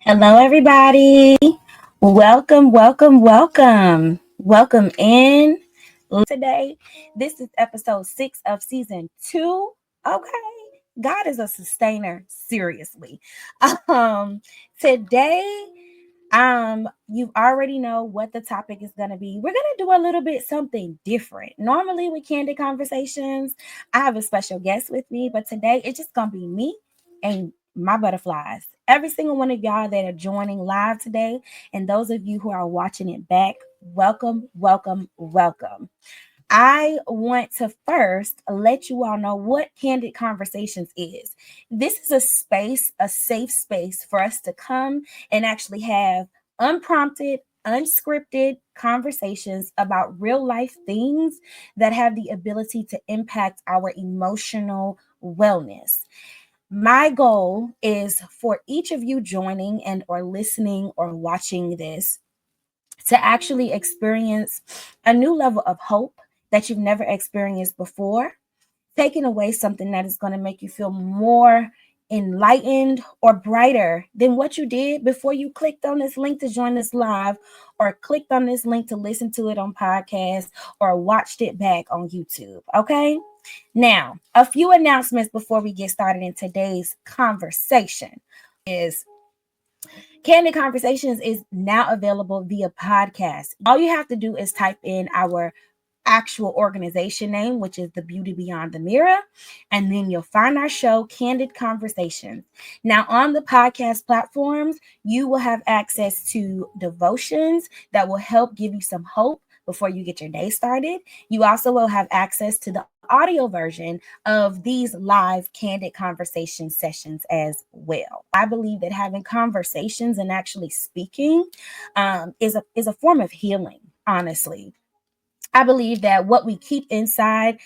Hello, everybody. Welcome, welcome, welcome. Welcome in today. This is episode 6 of season 2. Okay. God is a sustainer, seriously. Um, Today, you already know what the topic is gonna be. We're gonna do a little bit something different. Normally with Candid Conversations, I have a special guest with me, but today it's just gonna be me and my butterflies. Every single one of y'all that are joining live today, and those of you who are watching it back, welcome, welcome, welcome. I want to first let you all know what Candid Conversations is. This is a space, a safe space for us to come and actually have unprompted, unscripted conversations about real life things that have the ability to impact our emotional wellness. My goal is for each of you joining and or listening or watching this to actually experience a new level of hope that you've never experienced before, taking away something that is going to make you feel more enlightened or brighter than what you did before you clicked on this link to join this live or clicked on this link to listen to it on podcast or watched it back on YouTube. Okay. Now, a few announcements before we get started in today's conversation is Candid Conversations is now available via podcast. All you have to do is type in our actual organization name, which is the Beauty Beyond the Mirror, and then you'll find our show, Candid Conversations. Now, on the podcast platforms, you will have access to devotions that will help give you some hope before you get your day started. You also will have access to the audio version of these live candid conversation sessions as well. I believe that having conversations and actually speaking is a form of healing, honestly. I believe that what we keep inside,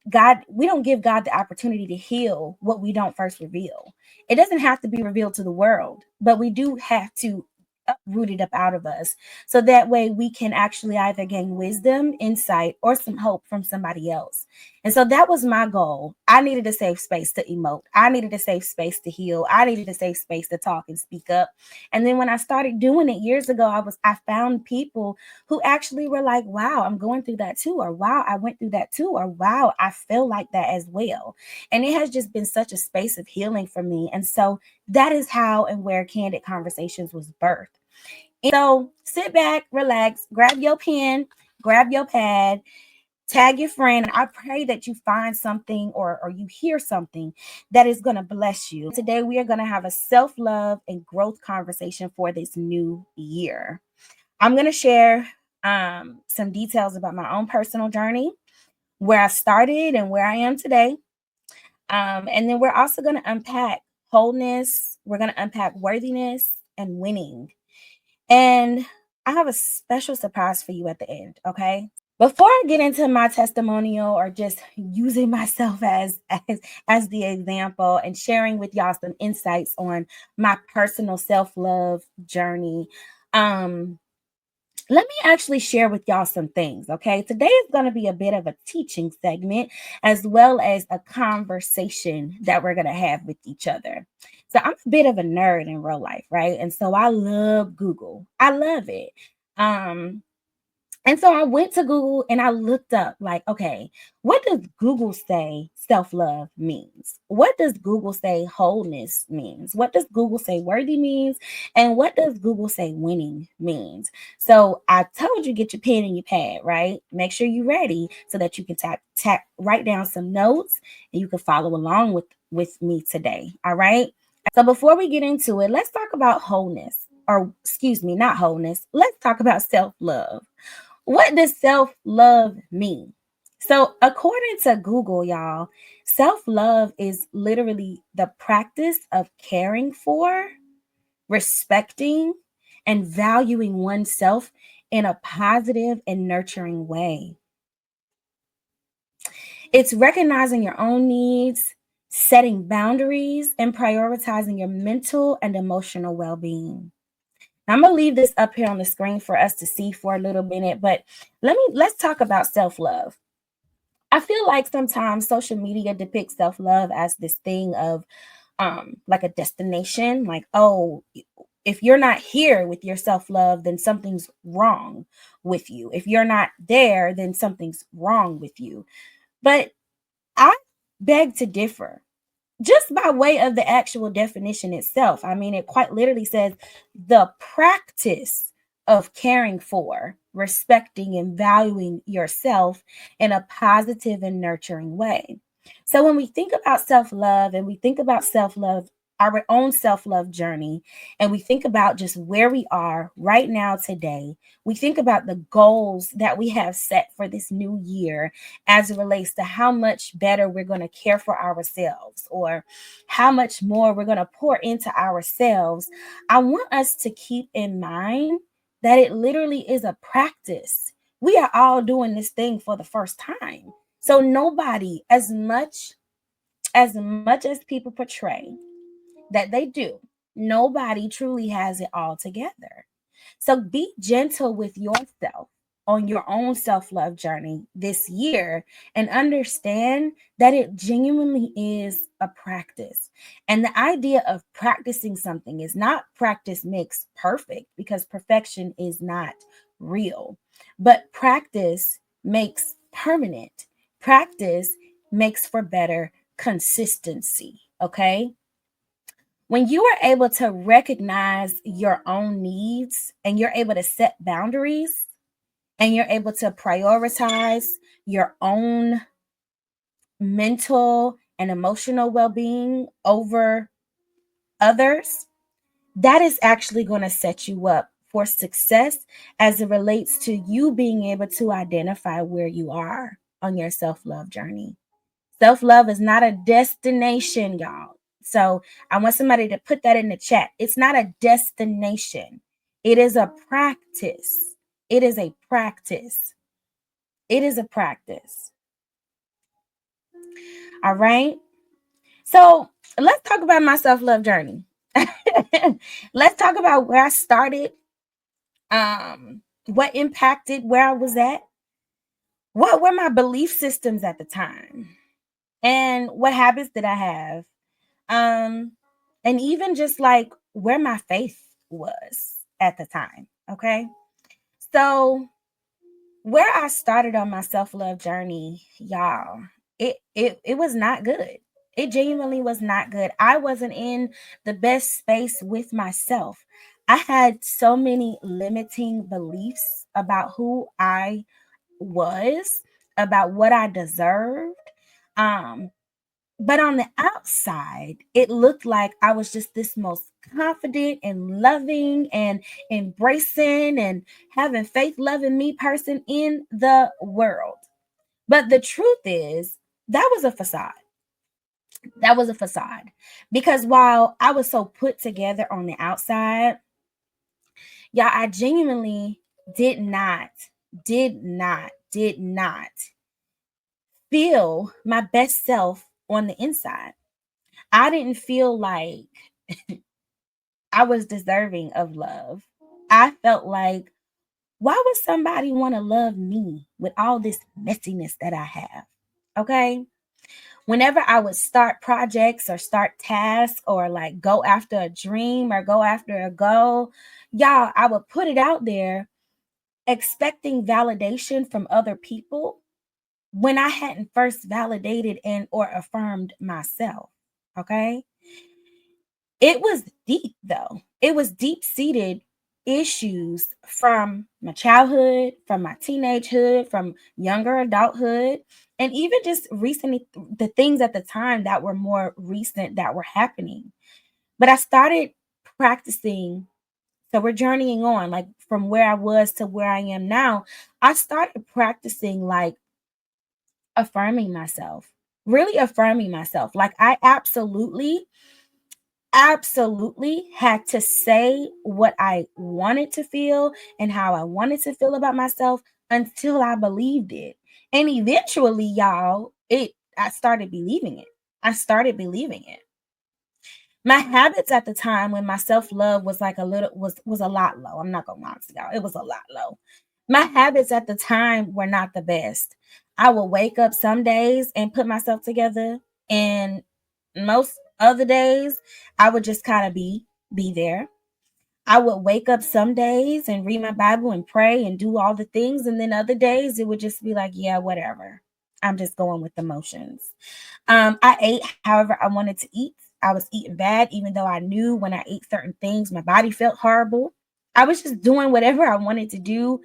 God, we don't give God the opportunity to heal what we don't first reveal. It doesn't have to be revealed to the world, but we do have to uproot it up out of us. So that way we can actually either gain wisdom, insight, or some hope from somebody else. And so that was my goal. I needed a safe space to emote. I needed a safe space to heal. I needed a safe space to talk and speak up. And then when I started doing it years ago, I found people who actually were like, wow, I'm going through that too, or wow, I went through that too, or wow, I feel like that as well. And it has just been such a space of healing for me. And so that is how and where Candid Conversations was birthed. And so sit back, relax, grab your pen, grab your pad, tag your friend. I pray that you find something or you hear something that is going to bless you. Today, we are going to have a self-love and growth conversation for this new year. I'm going to share some details about my own personal journey, where I started and where I am today. And then we're also going to unpack wholeness. We're going to unpack worthiness and winning. And I have a special surprise for you at the end. Okay. Before I get into my testimonial or just using myself as the example and sharing with y'all some insights on my personal self-love journey, let me actually share with y'all some things, okay? Today is going to be a bit of a teaching segment as well as a conversation that we're going to have with each other. So I'm a bit of a nerd in real life, right? And so I love Google. I love it. Um, and so I went to Google and I looked up, like, okay, what does Google say self-love means? What does Google say wholeness means? What does Google say worthy means? And what does Google say winning means? So I told you, get your pen and your pad, right? Make sure you're ready so that you can write down some notes and you can follow along with me today. All right. So before we get into it, let's talk about wholeness, or excuse me, not wholeness. Let's talk about self-love. What does self love mean? So, according to Google, y'all, self love is literally the practice of caring for, respecting, and valuing oneself in a positive and nurturing way. It's recognizing your own needs, setting boundaries, and prioritizing your mental and emotional well being. I'm gonna leave this up here on the screen for us to see for a little minute, but let's talk about self-love. I feel like sometimes social media depicts self-love as this thing of like a destination, like, oh, if you're not here with your self-love, then something's wrong with you. If you're not there, then something's wrong with you. But I beg to differ, just by way of the actual definition itself. I mean, it quite literally says the practice of caring for, respecting, and valuing yourself in a positive and nurturing way. So when we think about self love and we think about self love, our own self love journey, and we think about just where we are right now today, we think about the goals that we have set for this new year as it relates to how much better we're going to care for ourselves or how much more we're going to pour into ourselves. I want us to keep in mind that it literally is a practice. We are all doing this thing for the first time. So nobody, as much as people portray that they do, nobody truly has it all together. So be gentle with yourself on your own self love journey this year and understand that it genuinely is a practice. And the idea of practicing something is not practice makes perfect, because perfection is not real, but practice makes permanent. Practice makes for better consistency. Okay. When you are able to recognize your own needs and you're able to set boundaries and you're able to prioritize your own mental and emotional well-being over others, that is actually going to set you up for success as it relates to you being able to identify where you are on your self-love journey. Self-love is not a destination, y'all. So I want somebody to put that in the chat. It's not a destination. It is a practice. It is a practice. It is a practice. All right. So let's talk about my self-love journey. Let's talk about where I started, what impacted where I was at, what were my belief systems at the time, and what habits did I have. Um, and even just like where my faith was at the time. Okay. So where I started on my self-love journey, y'all, it was not good. It genuinely was not good. I wasn't in the best space with myself. I had so many limiting beliefs about who I was, about what I deserved. Um, but on the outside, it looked like I was just this most confident and loving and embracing and having faith, loving me person in the world. But the truth is, that was a facade. That was a facade. Because while I was so put together on the outside, yeah, I genuinely did not feel my best self on the inside. I didn't feel like I was deserving of love. I felt like, why would somebody want to love me with all this messiness that I have? Okay. Whenever I would start projects or start tasks or like go after a dream or go after a goal, y'all, I would put it out there expecting validation from other people when I hadn't first validated and or affirmed myself. Okay. It was deep, though. It was deep seated issues from my childhood, from my teenagehood, from younger adulthood, and even just recently, the things at the time that were more recent that were happening. But I started practicing. So we're journeying on, like from where I was to where I am now. I started practicing like affirming myself, really affirming myself. Like I absolutely had to say what I wanted to feel and how I wanted to feel about myself until I believed it. And eventually, y'all, I started believing it. I started believing it. My habits at the time when my self-love was like a little was a lot low. I'm not gonna lie to y'all. It was a lot low. My habits at the time were not the best. I would wake up some days and put myself together, and most Other days, I would just kind of be there. I would wake up some days and read my Bible and pray and do all the things. And then other days, it would just be like, yeah, whatever. I'm just going with the motions. I ate however I wanted to eat. I was eating bad, even though I knew when I ate certain things, my body felt horrible. I was just doing whatever I wanted to do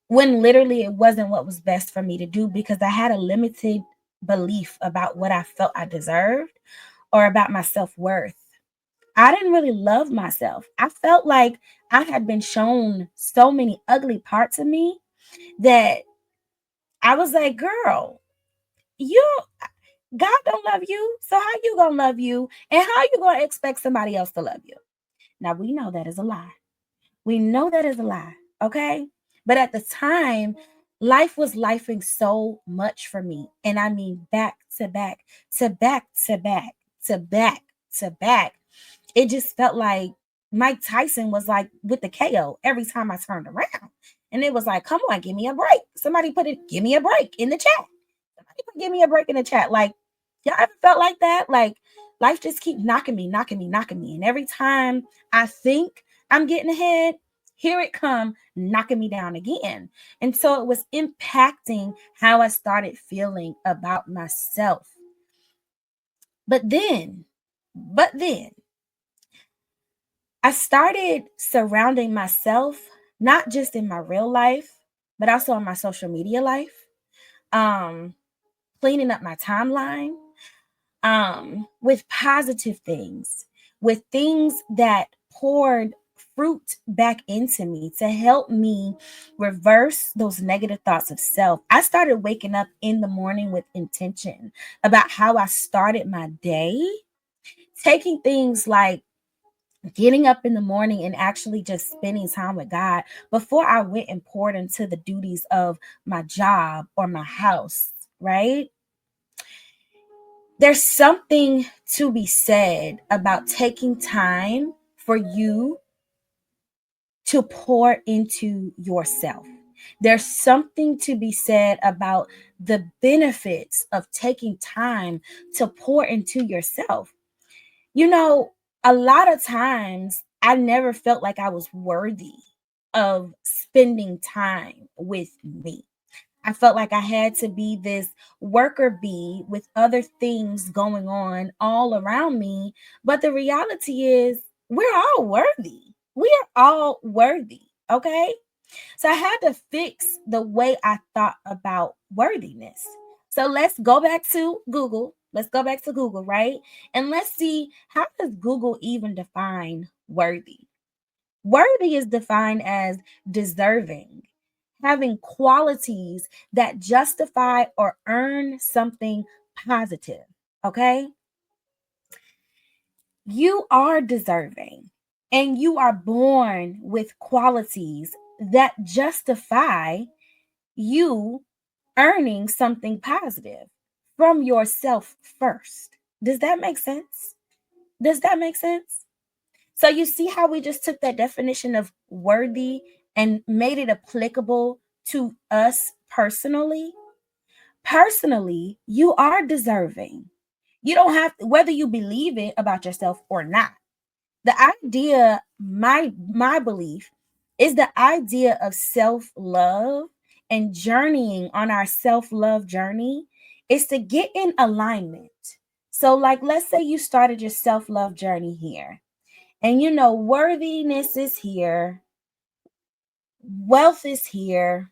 when literally it wasn't what was best for me to do because I had a limited belief about what I felt I deserved or about my self worth. I didn't really love myself. I felt like I had been shown so many ugly parts of me that I was like, girl, you God don't love you. So how you gonna love you? And how you gonna expect somebody else to love you? Now we know that is a lie. We know that is a lie. Okay. But at the time, life was lifing so much for me. And I mean back to back to back to back to back to back. It just felt like Mike Tyson was like with the KO every time I turned around. And it was like, come on, give me a break. Somebody put it, give me a break in the chat. Somebody put give me a break in the chat. Like, y'all ever felt like that? Like life just keep knocking me, knocking me, knocking me. And every time I think I'm getting ahead, here it come knocking me down again. And so it was impacting how I started feeling about myself. But then I started surrounding myself, not just in my real life, but also in my social media life, um, cleaning up my timeline, with positive things, with things that poured fruit back into me to help me reverse those negative thoughts of self. I started waking up in the morning with intention about how I started my day, taking things like getting up in the morning and actually just spending time with God before I went and poured into the duties of my job or my house, right? There's something to be said about taking time for you to pour into yourself. There's something to be said about the benefits of taking time to pour into yourself. You know, a lot of times I never felt like I was worthy of spending time with me. I felt like I had to be this worker bee with other things going on all around me. But the reality is, we're all worthy. We are all worthy. Okay. So I had to fix the way I thought about worthiness. So let's go back to Google. Let's go back to Google, right? And let's see, how does Google even define worthy? Worthy is defined as deserving, having qualities that justify or earn something positive. Okay. You are deserving and you are born with qualities that justify you earning something positive from yourself first. Does that make sense? Does that make sense? So you see how we just took that definition of worthy and made it applicable to us personally? Personally, you are deserving. You don't have to, whether you believe it about yourself or not. The idea, my belief, is the idea of self-love and journeying on our self-love journey is to get in alignment. So, like, let's say you started your self-love journey here, and you know, worthiness is here, wealth is here,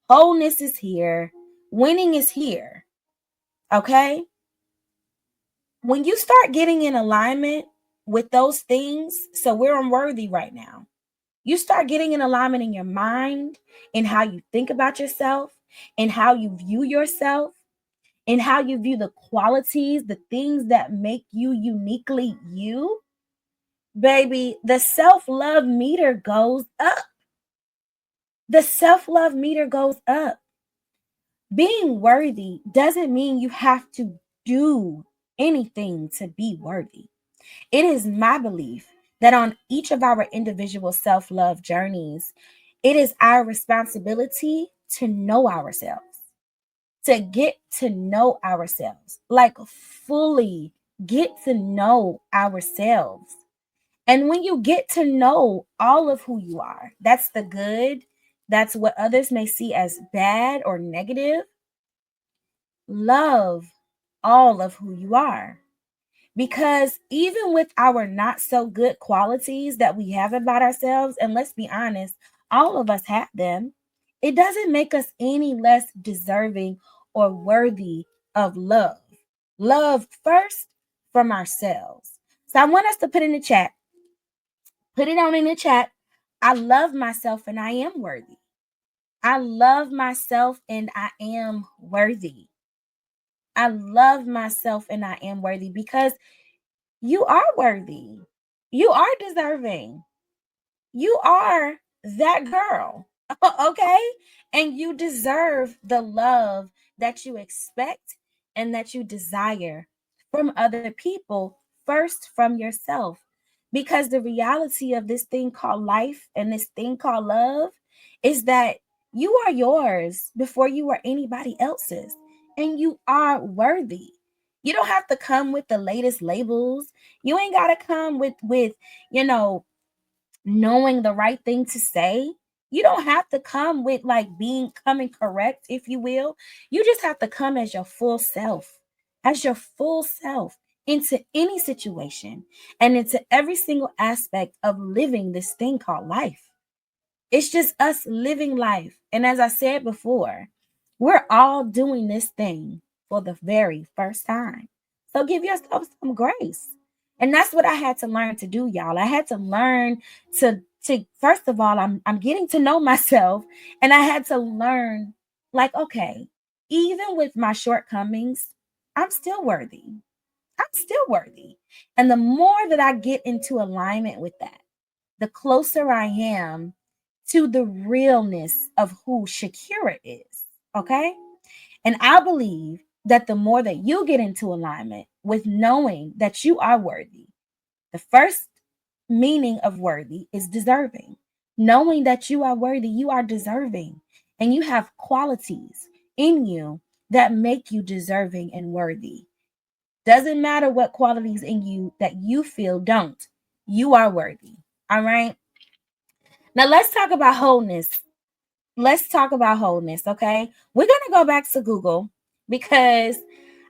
wholeness is here, winning is here. Okay. When you start getting in alignment with those things, so we're unworthy right now. You start getting in alignment in your mind, in how you think about yourself, in how you view yourself, in how you view the qualities, the things that make you uniquely you. Baby, the self-love meter goes up. The self-love meter goes up. Being worthy doesn't mean you have to do anything to be worthy. It is my belief that on each of our individual self love journeys, it is our responsibility to know ourselves, to get to know ourselves, like fully get to know ourselves. And when you get to know all of who you are, that's the good, that's what others may see as bad or negative. Love all of who you are. Because even with our not so good qualities that we have about ourselves, and let's be honest, all of us have them, it doesn't make us any less deserving or worthy of love. Love first from ourselves. So I want us to put in the chat, put it on in the chat. I love myself and I am worthy. I love myself and I am worthy. I love myself and I am worthy because you are worthy. You are deserving. You are that girl. Okay? And you deserve the love that you expect and that you desire from other people, first from yourself. Because the reality of this thing called life and this thing called love is that you are yours before you are anybody else's, and you are worthy. You don't have to come with the latest labels. You ain't got to come with you know knowing the right thing to say. You don't have to come with like being coming correct, if you will. You just have to come as your full self into any situation and into every single aspect of living this thing called life. It's just us living life. And as I said before, we're all doing this thing for the very first time. So give yourself some grace. And that's what I had to learn to do, y'all. I had to learn to first of all, I'm getting to know myself, and I had to learn like, okay, even with my shortcomings, I'm still worthy. I'm still worthy. And the more that I get into alignment with that, the closer I am to the realness of who Shakerah is. Okay. And I believe that the more that you get into alignment with knowing that you are worthy, the first meaning of worthy is deserving. Knowing that you are worthy, you are deserving, and you have qualities in you that make you deserving and worthy. Doesn't matter what qualities in you that you feel don't. You are worthy. All right. Now let's talk about wholeness. Let's talk about wholeness, okay? We're gonna go back to Google because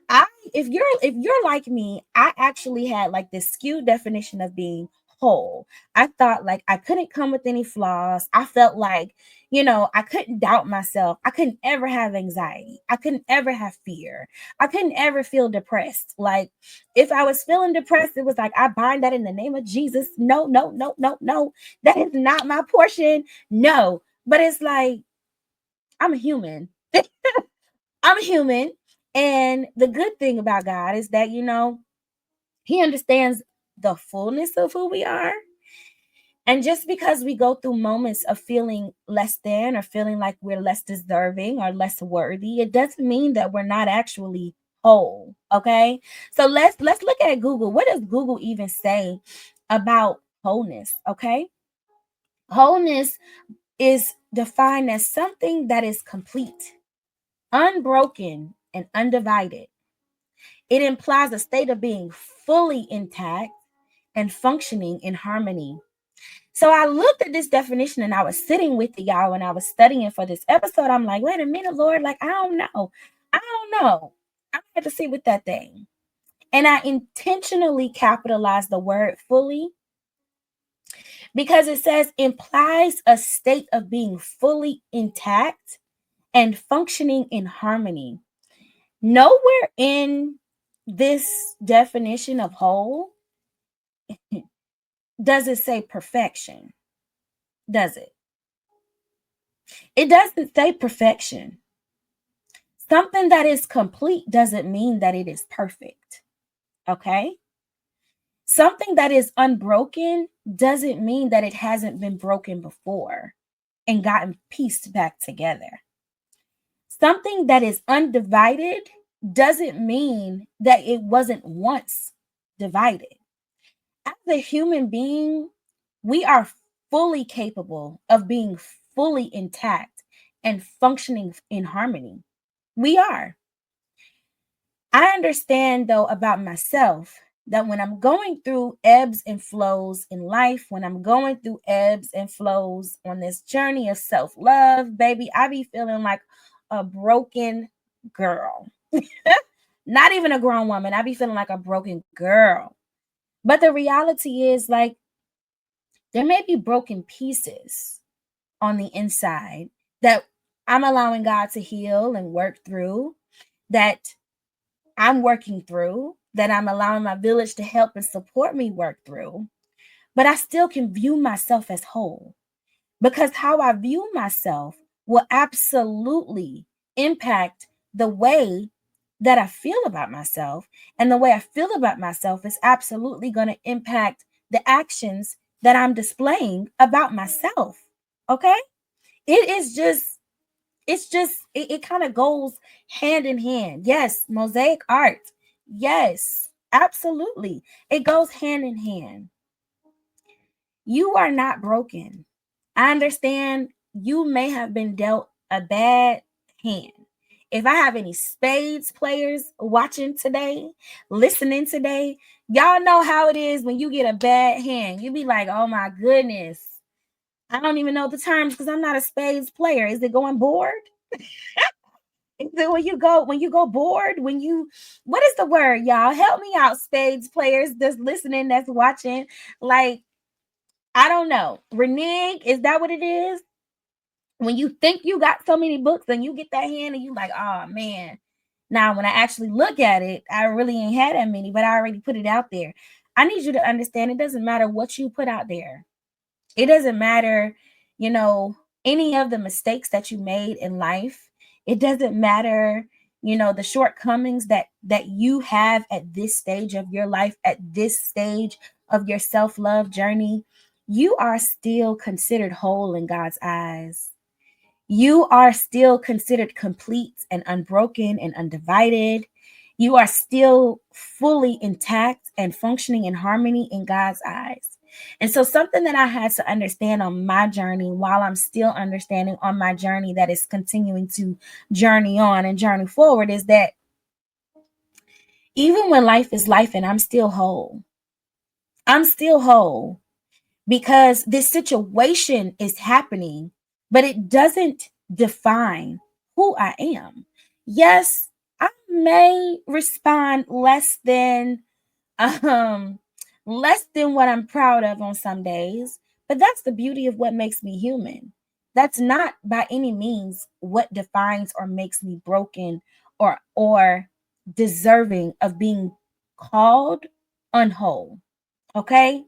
I if you're like me, I actually had like this skewed definition of being whole. I thought like I couldn't come with any flaws. I felt like, I couldn't doubt myself. I couldn't ever have anxiety. I couldn't ever have fear. I couldn't ever feel depressed. Like if I was feeling depressed, it was like I bind that in the name of Jesus. No, no, no, no, no. That is not my portion. No. But it's like I'm a human. I'm human. And the good thing about God is that, He understands the fullness of who we are. And just because we go through moments of feeling less than or feeling like we're less deserving or less worthy, it doesn't mean that we're not actually whole. Okay. So let's look at Google. What does Google even say about wholeness? Okay. Wholeness is defined as something that is complete, unbroken, and undivided. It implies a state of being fully intact and functioning in harmony. So I looked at this definition and I was sitting with it, y'all, when I was studying for this episode. I'm like, wait a minute, Lord, like, I don't know. I don't know. I had to sit with that thing. And I intentionally capitalized the word fully because it says implies a state of being fully intact and functioning in harmony. Nowhere in this definition of whole does it say perfection, does it? It doesn't say perfection. Something that is complete doesn't mean that it is perfect. Okay? Something that is unbroken doesn't mean that it hasn't been broken before and gotten pieced back together. Something that is undivided doesn't mean that it wasn't once divided. As a human being, we are fully capable of being fully intact and functioning in harmony. We are. I understand, though, about myself that when I'm going through ebbs and flows in life, when I'm going through ebbs and flows on this journey of self-love, baby, I be feeling like a broken girl. Not even a grown woman. I be feeling like a broken girl. But the reality is, like, there may be broken pieces on the inside that I'm allowing God to heal and work through, that I'm working through, that I'm allowing my village to help and support me work through. But I still can view myself as whole, because how I view myself will absolutely impact the way that I feel about myself. And the way I feel about myself is absolutely going to impact the actions that I'm displaying about myself. Okay? It is just, it kind of goes hand in hand. Yes, mosaic art. Yes, absolutely. It goes hand in hand. You are not broken. I understand you may have been dealt a bad hand. If I have any spades players watching today, listening today, y'all know how it is when you get a bad hand. You be like, oh my goodness. I don't even know the terms because I'm not a spades player. Is it going bored? Is it when you go bored? What is the word, y'all? Help me out, spades players that's listening, that's watching. Like, I don't know. Renege, is that what it is? When you think you got so many books and you get that hand and you like, oh man. Now, when I actually look at it, I really ain't had that many, but I already put it out there. I need you to understand it doesn't matter what you put out there. It doesn't matter, you know, any of the mistakes that you made in life. It doesn't matter, the shortcomings that you have at this stage of your life, at this stage of your self-love journey. You are still considered whole in God's eyes. You are still considered complete and unbroken and undivided. You are still fully intact and functioning in harmony in God's eyes. And so, something that I had to understand on my journey, while I'm still understanding on my journey that is continuing to journey on and journey forward, is that even when life is life and I'm still whole, I'm still whole because this situation is happening, but it doesn't define who I am. Yes, I may respond um less than what I'm proud of on some days, but that's the beauty of what makes me human. That's not by any means what defines or makes me broken or deserving of being called unwhole. Okay?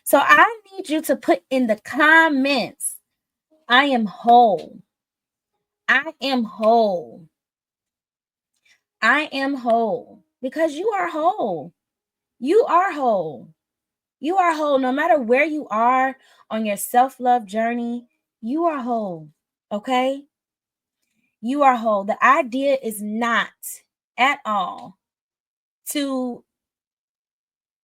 So I need you to put in the comments, I am whole. I am whole. I am whole. Because you are whole. You are whole. You are whole. No matter where you are on your self-love journey, you are whole. Okay? You are whole. The idea is not at all to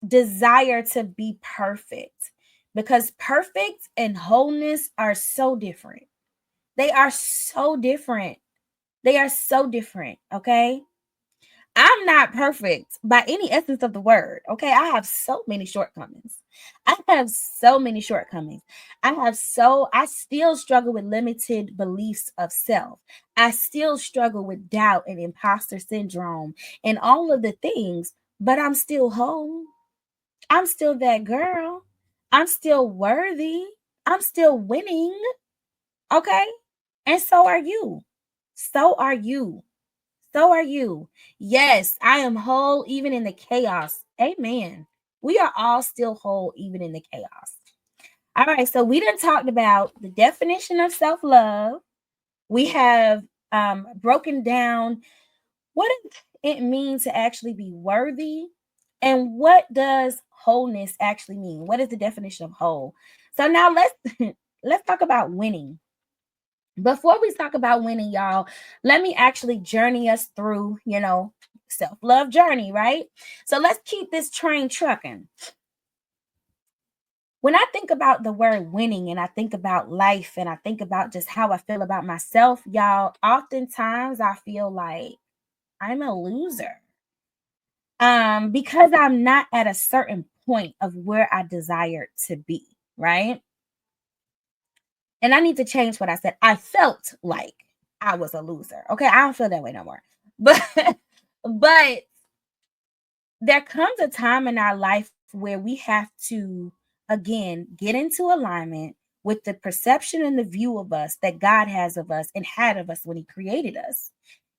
desire to be perfect, because perfect and wholeness are so different. They are so different. They are so different. Okay. I'm not perfect by any essence of the word. Okay. I have so many shortcomings. I have so many shortcomings. I still struggle with limited beliefs of self. I still struggle with doubt and imposter syndrome and all of the things, but I'm still whole. I'm still that girl. I'm still worthy. I'm still winning. Okay. And so are you. So are you. So are you. Yes, I am whole even in the chaos. Amen. We are all still whole even in the chaos. All right. So we done talked about the definition of self love. We have broken down what it means to actually be worthy, and what does wholeness actually mean. What is the definition of whole? So now let's talk about winning. Before we talk about winning, y'all, let me actually journey us through, self-love journey, right? So let's keep this train trucking. When I think about the word winning and I think about life and I think about just how I feel about myself, y'all, oftentimes I feel like I'm a loser. because I'm not at a certain point of where I desire to be, right? And I need to change what I said. I felt like I was a loser. Okay, I don't feel that way no more. But but there comes a time in our life where we have to again get into alignment with the perception and the view of us that God has of us and had of us when he created us.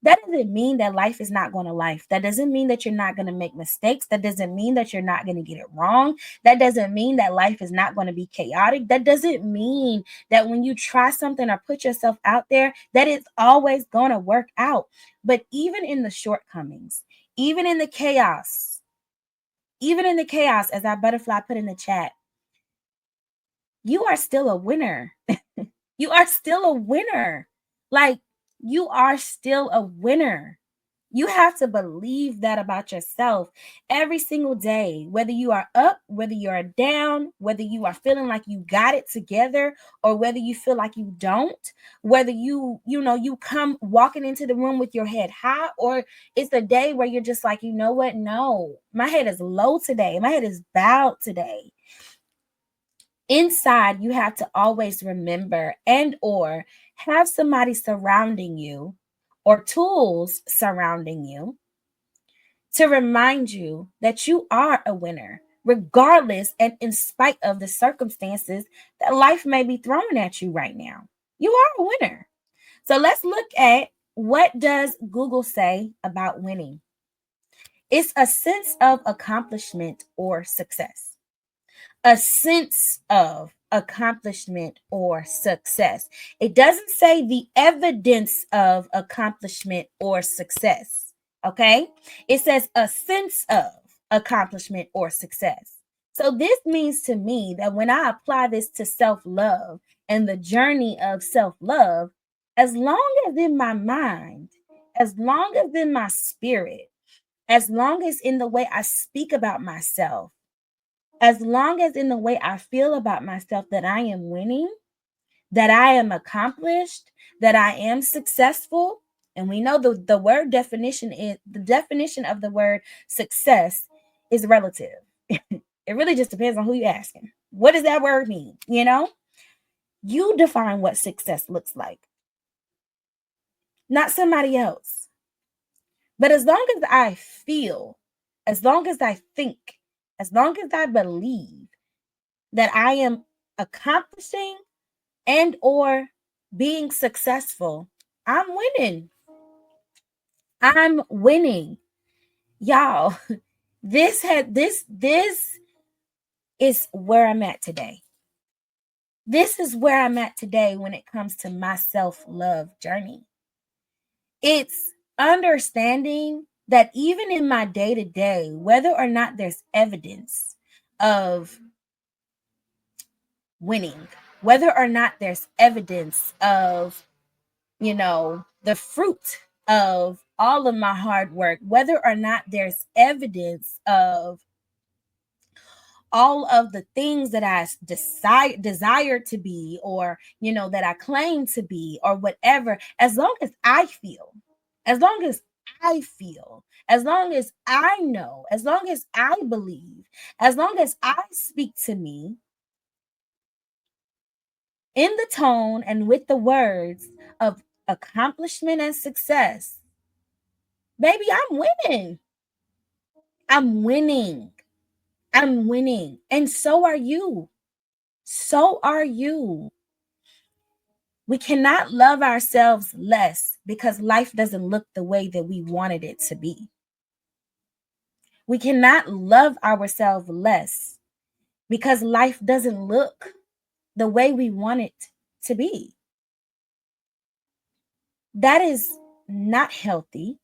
That doesn't mean that life is not going to life. That doesn't mean that you're not going to make mistakes. That doesn't mean that you're not going to get it wrong. That doesn't mean that life is not going to be chaotic. That doesn't mean that when you try something or put yourself out there, that it's always going to work out. But even in the shortcomings, even in the chaos, as our butterfly put in the chat, you are still a winner. You are still a winner. Like, you are still a winner. You have to believe that about yourself every single day, whether you are up, whether you are down, whether you are feeling like you got it together or whether you feel like you don't, whether you come walking into the room with your head high, or it's a day where you're just like, you know what? No, my head is low today. My head is bowed today. Inside, you have to always remember and or have somebody surrounding you or tools surrounding you to remind you that you are a winner, regardless and in spite of the circumstances that life may be throwing at you right now. You are a winner. So let's look at, what does Google say about winning? It's a sense of accomplishment or success. A sense of accomplishment or success. It doesn't say the evidence of accomplishment or success. Okay? It says a sense of accomplishment or success. So this means to me that when I apply this to self-love and the journey of self-love, as long as in my mind, as long as in my spirit, as long as in the way I speak about myself, as long as in the way I feel about myself that I am winning, that I am accomplished, that I am successful. And we know the word definition is, the definition of the word success is relative. It really just depends on who you're asking. What does that word mean? You define what success looks like, not somebody else. But as long as I feel, as long as I think, as long as I believe that I am accomplishing and or being successful, I'm winning. I'm winning. Y'all, this is where I'm at today. This is where I'm at today when it comes to my self-love journey. It's understanding that even in my day-to-day, whether or not there's evidence of winning, whether or not there's evidence of, the fruit of all of my hard work, whether or not there's evidence of all of the things that I desire to be, or, that I claim to be, or whatever, as long as I feel, as long as I feel, as long as I know, as long as I believe, as long as I speak to me in the tone and with the words of accomplishment and success, baby, I'm winning. I'm winning. I'm winning. And so are you. So are you. We cannot love ourselves less because life doesn't look the way that we wanted it to be. We cannot love ourselves less because life doesn't look the way we want it to be. That is not healthy.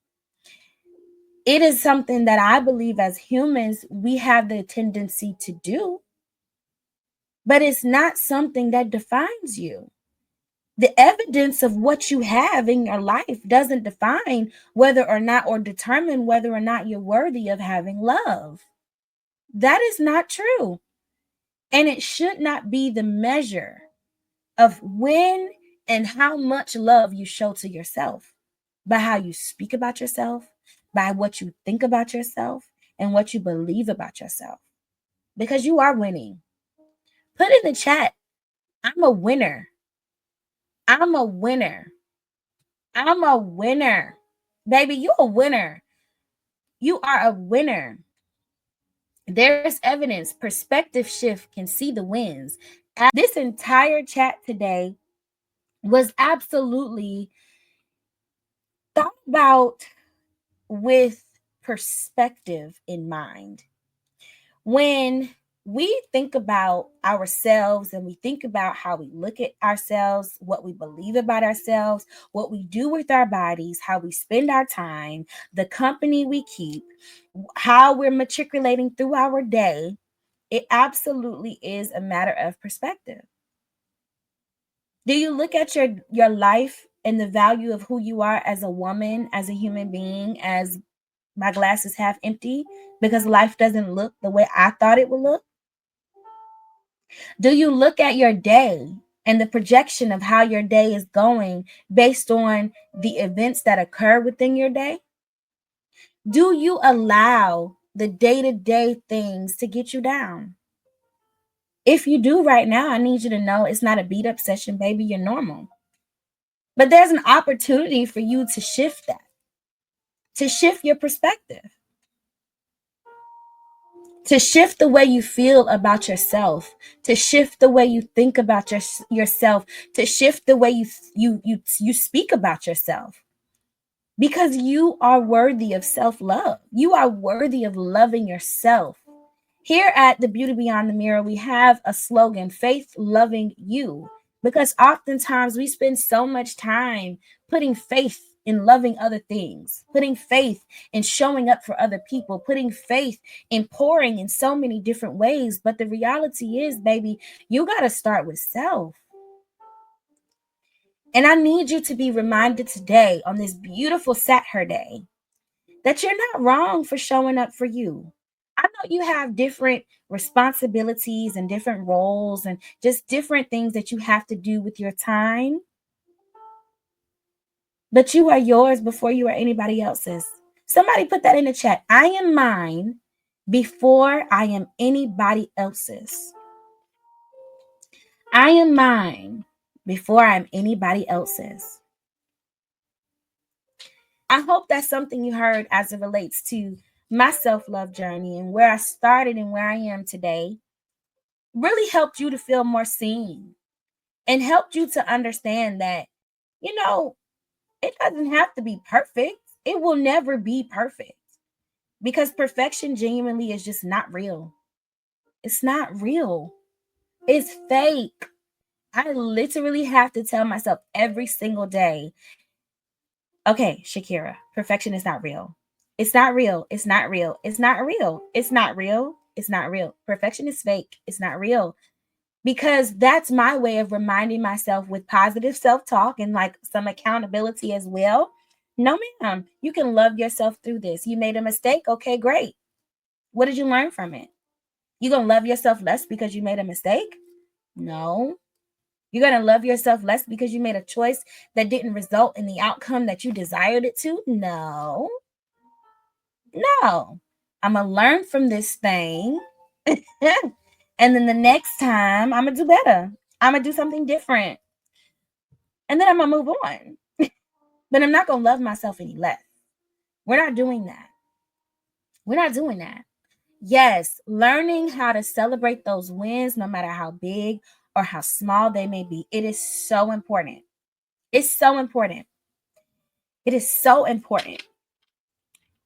It is something that I believe as humans we have the tendency to do, but it's not something that defines you. The evidence of what you have in your life doesn't define whether or not, or determine whether or not you're worthy of having love. That is not true. And it should not be the measure of when and how much love you show to yourself, by how you speak about yourself, by what you think about yourself, and what you believe about yourself. Because you are winning. Put in the chat, I'm a winner. I'm a winner. I'm a winner. Baby, you a winner. You are a winner. There's evidence. Perspective shift can see the wins. This entire chat today was absolutely thought about with perspective in mind. When we think about ourselves and we think about how we look at ourselves, what we believe about ourselves, what we do with our bodies, how we spend our time, the company we keep, how we're matriculating through our day, it absolutely is a matter of perspective. Do you look at your life and the value of who you are as a woman, as a human being, as my glass is half empty because life doesn't look the way I thought it would look? Do you look at your day and the projection of how your day is going based on the events that occur within your day? Do you allow the day-to-day things to get you down? If you do right now, I need you to know it's not a beat up session, baby. You're normal. But there's an opportunity for you to shift that, to shift your perspective, to shift the way you feel about yourself, to shift the way you think about yourself, to shift the way you speak about yourself. Because you are worthy of self-love. You are worthy of loving yourself. Here at the Beauty Beyond the Mirror, we have a slogan, faith loving you, because oftentimes we spend so much time putting faith in loving other things, putting faith in showing up for other people, putting faith in pouring in so many different ways. But the reality is, baby, you got to start with self. And I need you to be reminded today on this beautiful SpeakHER day that you're not wrong for showing up for you. I know you have different responsibilities and different roles and just different things that you have to do with your time, but you are yours before you are anybody else's. Somebody put that in the chat. I am mine before I am anybody else's. I am mine before I'm anybody else's. I hope that's something you heard as it relates to my self-love journey and where I started and where I am today. Really helped you to feel more seen and helped you to understand that, it doesn't have to be perfect. It will never be perfect because perfection genuinely is just not real. It's not real. It's fake. I literally have to tell myself every single day, okay, Shakerah, perfection is not real. It's not real. It's not real. It's not real. It's not real. It's not real. Perfection is fake. It's not real. Because that's my way of reminding myself with positive self-talk and like some accountability as well. No, ma'am, you can love yourself through this. You made a mistake. Okay, great. What did you learn from it? You gonna love yourself less because you made a mistake? No. You're gonna love yourself less because you made a choice that didn't result in the outcome that you desired it to? No. No. I'm gonna learn from this thing. And then the next time I'm gonna do better. I'm gonna do something different. And then I'm gonna move on. But I'm not gonna love myself any less. We're not doing that. We're not doing that. Yes, learning how to celebrate those wins, no matter how big or how small they may be, it is so important. It's so important. It is so important.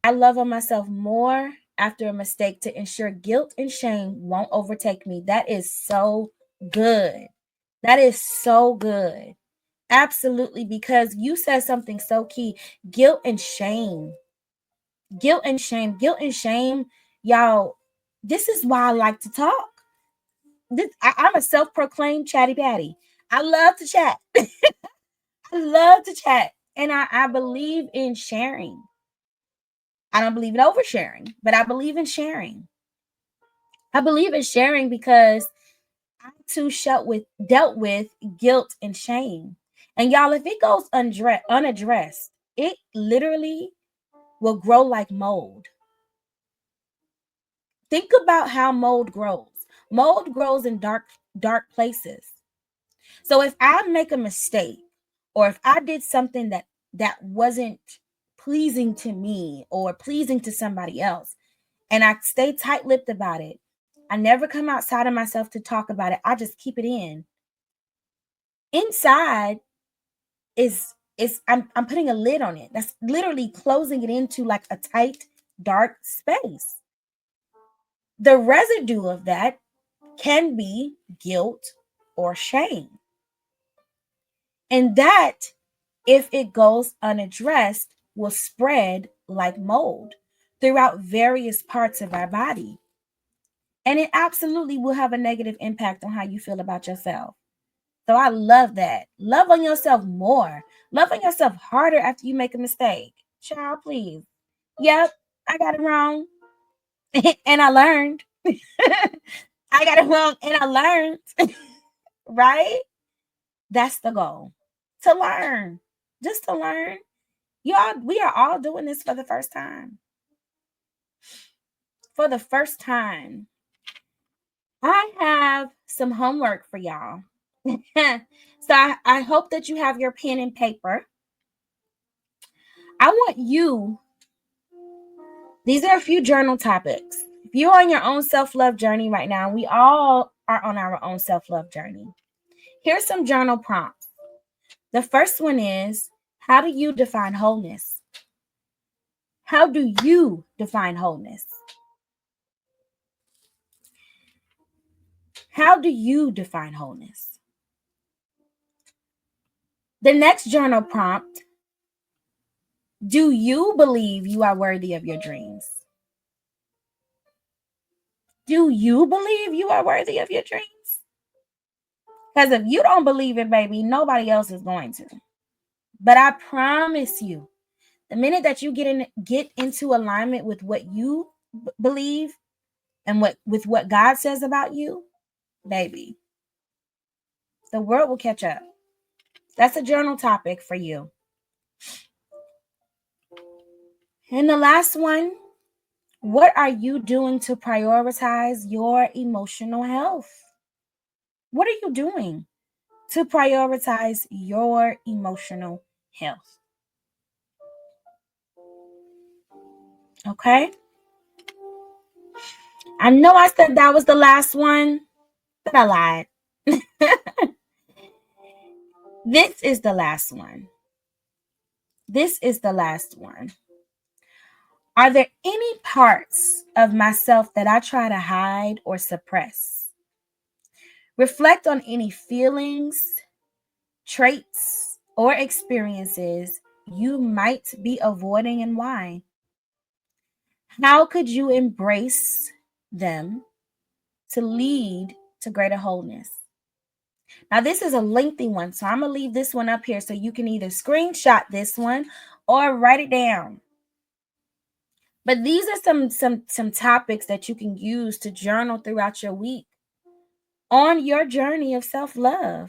I love on myself more after a mistake to ensure guilt and shame won't overtake me. That is so good. That is so good. Absolutely, because you said something so key. Guilt and shame. Guilt and shame. Guilt and shame, y'all. This is why I like to talk. I'm a self-proclaimed chatty patty. I love to chat. I love to chat. And I believe in sharing. I don't believe in oversharing, but I believe in sharing. I believe in sharing because I too dealt with guilt and shame. And y'all, if it goes unaddressed, it literally will grow like mold. Think about how mold grows. Mold grows in dark places. So if I make a mistake, or if I did something that wasn't pleasing to me or pleasing to somebody else, and I stay tight-lipped about it, I never come outside of myself to talk about it. I just keep it in. Inside is I'm putting a lid on it. That's literally closing it into like a tight, dark space. The residue of that can be guilt or shame. And that, if it goes unaddressed, will spread like mold throughout various parts of our body. And it absolutely will have a negative impact on how you feel about yourself. So I love that. Love on yourself more. Love on yourself harder after you make a mistake. Child, please. Yep, I got it wrong. And I learned. I got it wrong and I learned. Right? That's the goal. To learn. Just to learn. We are all doing this for the first time. For the first time. I have some homework for y'all. So I hope that you have your pen and paper. I want you, these are a few journal topics. If you're on your own self-love journey right now, we all are on our own self-love journey. Here's some journal prompts. The first one is, how do you define wholeness? How do you define wholeness? How do you define wholeness? The next journal prompt, do you believe you are worthy of your dreams? Do you believe you are worthy of your dreams? Because if you don't believe it, baby, nobody else is going to. But I promise you, the minute that you get into alignment with what you believe and with what God says about you, baby, the world will catch up. That's a journal topic for you. And the last one, what are you doing to prioritize your emotional health? What are you doing to prioritize your emotional health? Okay? I know I said that was the last one, but I lied. This is the last one. This is the last one. Are there any parts of myself that I try to hide or suppress? Reflect on any feelings, traits, or experiences you might be avoiding and why. How could you embrace them to lead to greater wholeness? Now, this is a lengthy one, so I'm going to leave this one up here so you can either screenshot this one or write it down. But these are some topics that you can use to journal throughout your week on your journey of self-love.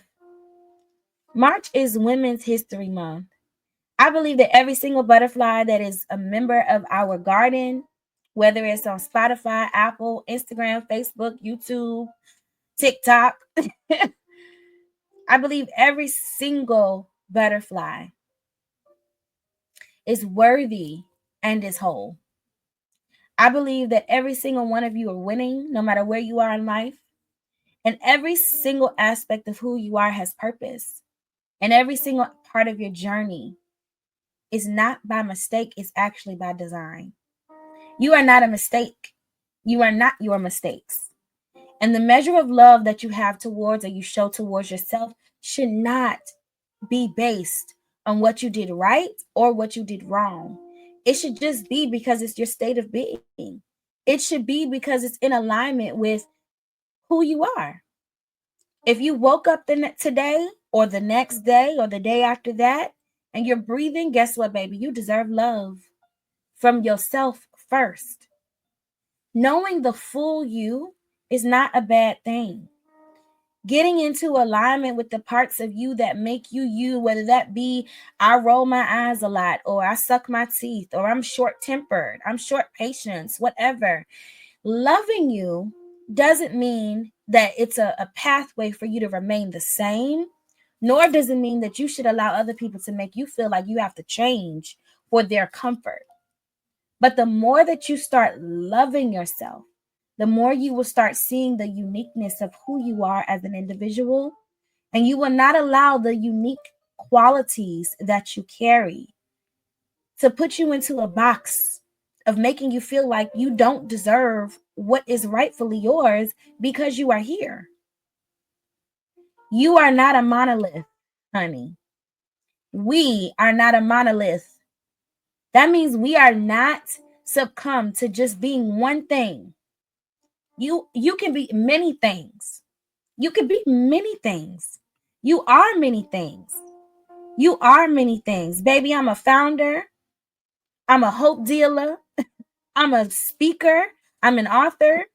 March is Women's History Month. I believe that every single butterfly that is a member of our garden, whether it's on Spotify, Apple, Instagram, Facebook, YouTube, TikTok, I believe every single butterfly is worthy and is whole. I believe that every single one of you are winning, no matter where you are in life. And every single aspect of who you are has purpose. And every single part of your journey is not by mistake, it's actually by design. You are not a mistake. You are not your mistakes. And the measure of love that you have towards or you show towards yourself should not be based on what you did right or what you did wrong. It should just be because it's your state of being. It should be because it's in alignment with who you are. If you woke up today or the next day or the day after that and you're breathing, guess what, baby? You deserve love from yourself first. Knowing the full you is not a bad thing. Getting into alignment with the parts of you that make you you, whether that be I roll my eyes a lot, or I suck my teeth, or I'm short-tempered, I'm short patience, whatever. Loving you doesn't mean that it's a pathway for you to remain the same, nor does it mean that you should allow other people to make you feel like you have to change for their comfort. But the more that you start loving yourself, the more you will start seeing the uniqueness of who you are as an individual, and you will not allow the unique qualities that you carry to put you into a box of making you feel like you don't deserve what is rightfully yours because you are here. You are not a monolith, honey. We are not a monolith. That means we are not succumb to just being one thing. You can be many things. You can be many things. You are many things. You are many things. Baby, I'm a founder. I'm a hope dealer. I'm a speaker. I'm an author.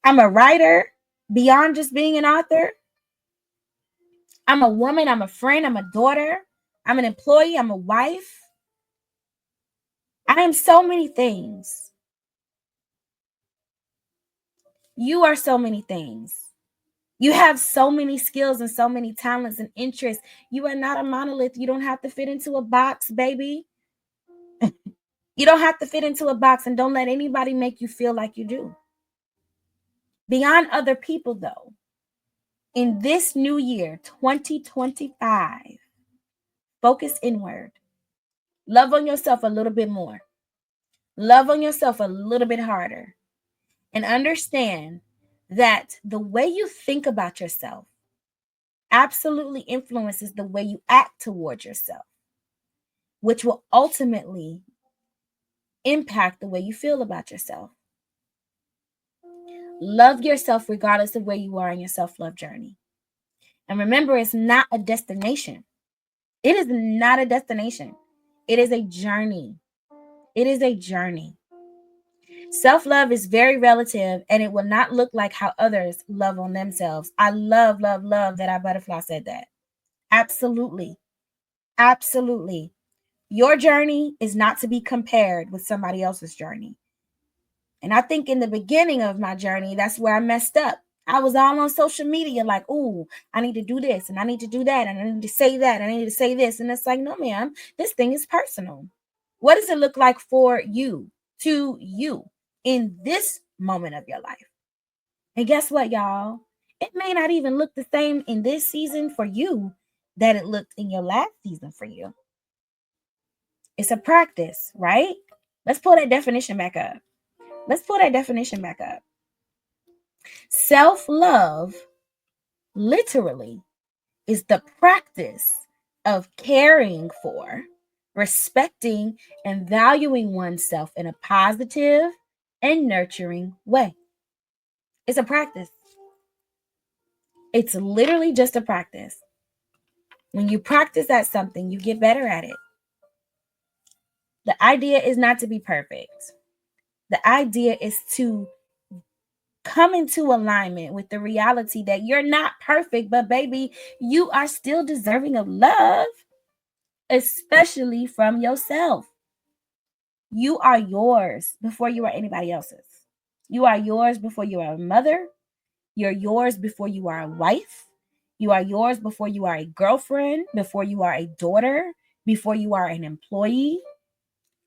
I'm a writer beyond just being an author. I'm a woman. I'm a friend. I'm a daughter. I'm an employee. I'm a wife. I am so many things. You are so many things. You have so many skills and so many talents and interests. You are not a monolith. You don't have to fit into a box, baby. You don't have to fit into a box, and don't let anybody make you feel like you do. Beyond other people, though, in this new year, 2025, focus inward. Love on yourself a little bit more. Love on yourself a little bit harder. And understand that the way you think about yourself absolutely influences the way you act towards yourself, which will ultimately impact the way you feel about yourself. Love yourself regardless of where you are in your self-love journey. And remember, it's not a destination. It is not a destination. It is a journey. It is a journey. Self-love is very relative, and it will not look like how others love on themselves. I love, love, love that our butterfly said that. Absolutely. Absolutely. Your journey is not to be compared with somebody else's journey. And I think in the beginning of my journey, that's where I messed up. I was all on social media like, oh, I need to do this and I need to do that and I need to say that and I need to say this. And it's like, no, ma'am, this thing is personal. What does it look like for you, to you, in this moment of your life? And guess what, y'all? It may not even look the same in this season for you that it looked in your last season for you. It's a practice, right? Let's pull that definition back up. Let's pull that definition back up. Self-love literally is the practice of caring for, respecting, and valuing oneself in a positive and nurturing way. It's a practice. It's literally just a practice. When you practice at something, you get better at it. The idea is not to be perfect. The idea is to come into alignment with the reality that you're not perfect, but baby, you are still deserving of love, especially from yourself. You are yours before you are anybody else's. You are yours before you are a mother. You're yours before you are a wife. You are yours before you are a girlfriend, before you are a daughter, before you are an employee,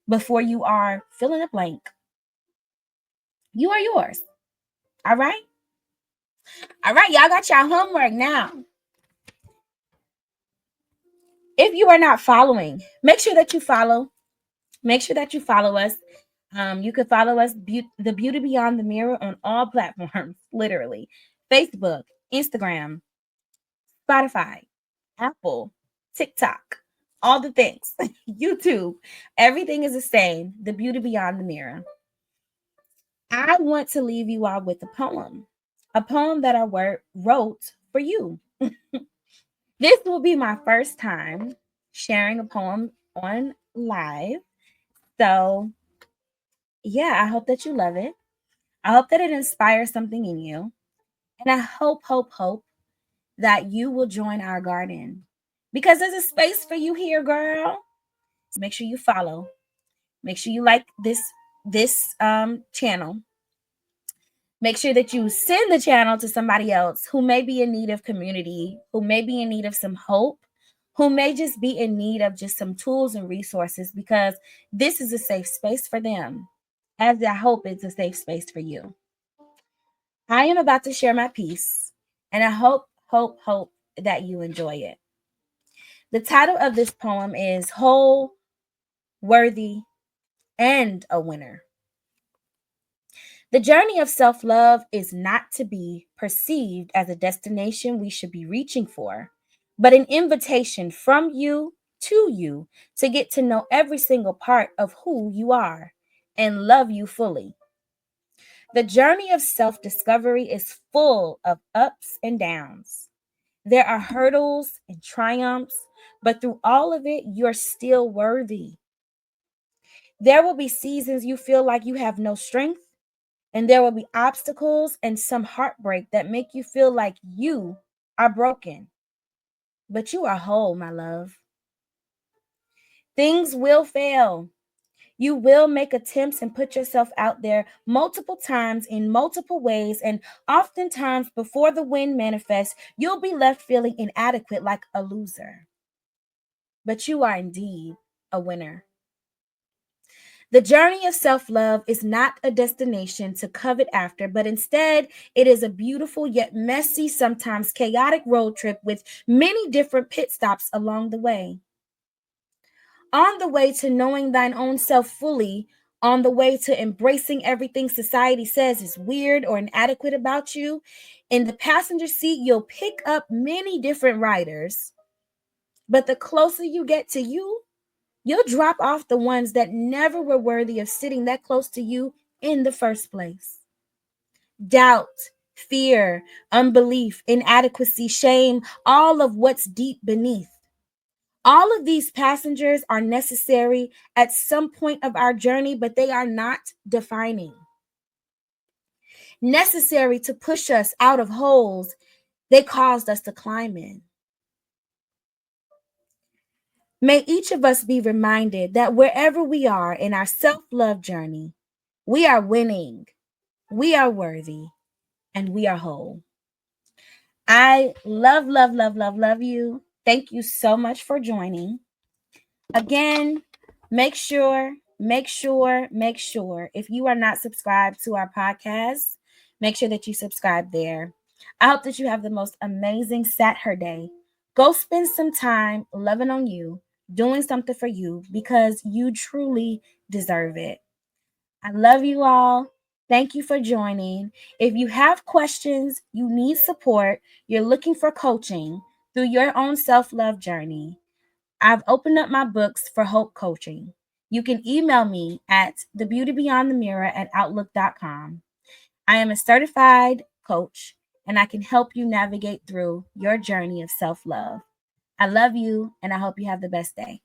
before you are fill in the blank. You are yours. All right? All right, y'all got your homework now. If you are not following, make sure that you follow. Make sure that you follow us. You can follow us, The Beauty Beyond the Mirror, on all platforms, literally. Facebook, Instagram, Spotify, Apple, TikTok, all the things. YouTube, everything is the same. The Beauty Beyond the Mirror. I want to leave you all with a poem that I wrote for you. This will be my first time sharing a poem on live. So, yeah, I hope that you love it. I hope that it inspires something in you. And I hope that you will join our garden, because there's a space for you here, girl. So make sure you follow. Make sure you like this this channel, make sure that you send the channel to somebody else who may be in need of community, who may be in need of some hope, who may just be in need of just some tools and resources, because this is a safe space for them, as I hope it's a safe space for you. I am about to share my piece, and I hope that you enjoy it. The title of this poem is Whole, Worthy, and a Winner. The journey of self-love is not to be perceived as a destination we should be reaching for, but an invitation from you to you to get to know every single part of who you are and love you fully. The journey of self-discovery is full of ups and downs. There are hurdles and triumphs, but through all of it, you're still worthy. There will be seasons you feel like you have no strength, and there will be obstacles and some heartbreak that make you feel like you are broken. But you are whole, my love. Things will fail. You will make attempts and put yourself out there multiple times in multiple ways, and oftentimes before the win manifests, you'll be left feeling inadequate like a loser. But you are indeed a winner. The journey of self-love is not a destination to covet after, but instead it is a beautiful yet messy, sometimes chaotic road trip with many different pit stops along the way. On the way to knowing thine own self fully, on the way to embracing everything society says is weird or inadequate about you, in the passenger seat, you'll pick up many different riders. But the closer you get to you, you'll drop off the ones that never were worthy of sitting that close to you in the first place. Doubt, fear, unbelief, inadequacy, shame, all of what's deep beneath. All of these passengers are necessary at some point of our journey, but they are not defining. Necessary to push us out of holes they caused us to climb in. May each of us be reminded that wherever we are in our self-love journey, we are winning, we are worthy, and we are whole. I love you. Thank you so much for joining. Again, make sure, if you are not subscribed to our podcast, make sure that you subscribe there. I hope that you have the most amazing SpeakHER day. Go spend some time loving on you, doing something for you, because you truly deserve it. I love you all. Thank you for joining. If you have questions, you need support, you're looking for coaching through your own self-love journey, I've opened up my books for H.O.P.E coaching. You can email me at thebeautybeyondthemirror@outlook.com. I am a certified coach, and I can help you navigate through your journey of self-love. I love you, and I hope you have the best day.